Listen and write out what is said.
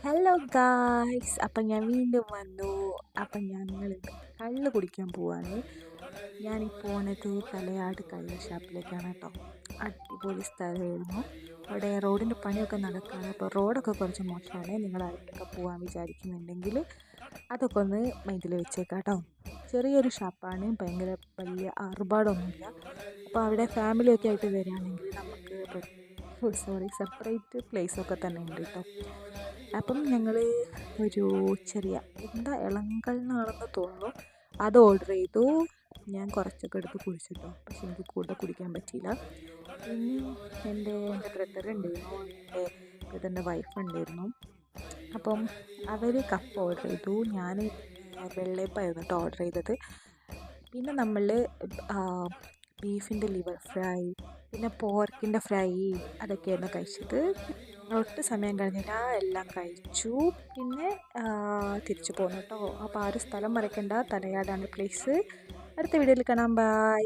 Hello guys, അപ്പം ഞാൻ വീണ്ടും വന്നു. അപ്പം ഞങ്ങൾ കള്ള് കുടിക്കാൻ പോവാണ്. ഞാനീ പോണത് തലയാട് കള്ള് ഷാപ്പിലേക്കാണ് കേട്ടോ. അടിപൊളി സ്ഥലമായിരുന്നു. അവിടെ റോഡിൻ്റെ പണിയൊക്കെ നടക്കുകയാണ്. അപ്പോൾ റോഡൊക്കെ കുറച്ച് മോശമാണ്. നിങ്ങൾ ആരെങ്കിലുമൊക്കെ പോകാൻ വിചാരിക്കുന്നുണ്ടെങ്കിൽ അതൊക്കെ ഒന്ന് മൈൻഡിൽ വെച്ചേക്കാം കേട്ടോ. ചെറിയൊരു ഷാപ്പാണ്, ഭയങ്കര വലിയ ആർഭാടമൊന്നുമില്ല. അപ്പോൾ അവിടെ ഫാമിലിയൊക്കെ ആയിട്ട് വരികയാണെങ്കിൽ നമുക്ക് സെപ്പറേറ്റ് പ്ലേസൊക്കെ തന്നെ ഉണ്ട് കേട്ടോ. അപ്പം ഞങ്ങൾ ഒരു ചെറിയ ഇളങ്കള്ളാണെന്ന് തോന്നുന്നു, അത് ഓർഡർ ചെയ്തു. ഞാൻ കുറച്ചൊക്കെ എടുത്ത് കുടിച്ചിട്ടോ, പക്ഷെ എനിക്ക് കൂടുതൽ കുടിക്കാൻ പറ്റിയില്ല. പിന്നെ എൻ്റെ ബ്രദർ ഉണ്ടായിരുന്നു, എൻ്റെ ബ്രദറിൻ്റെ വൈഫ് ഉണ്ടായിരുന്നു. അപ്പം അവർ കപ്പ് ഓർഡർ ചെയ്തു, ഞാൻ വെള്ളയപ്പമായിരുന്നു കേട്ടോ ഓർഡർ ചെയ്തത്. പിന്നെ നമ്മൾ ബീഫിൻ്റെ ലിവർ ഫ്രൈ, പിന്നെ പോർക്കിൻ്റെ ഫ്രൈ, അതൊക്കെയായിരുന്നു കഴിച്ചത്. ഒട്ടും സമയം കഴിഞ്ഞില്ല, എല്ലാം കഴിച്ചു. പിന്നെ തിരിച്ചു പോന്നു കേട്ടോ. അപ്പോൾ ആ ഒരു സ്ഥലം മറക്കണ്ട, തലയാടാണ് പ്ലേസ്. അടുത്ത വീഡിയോയിൽ കാണാം. ബൈ.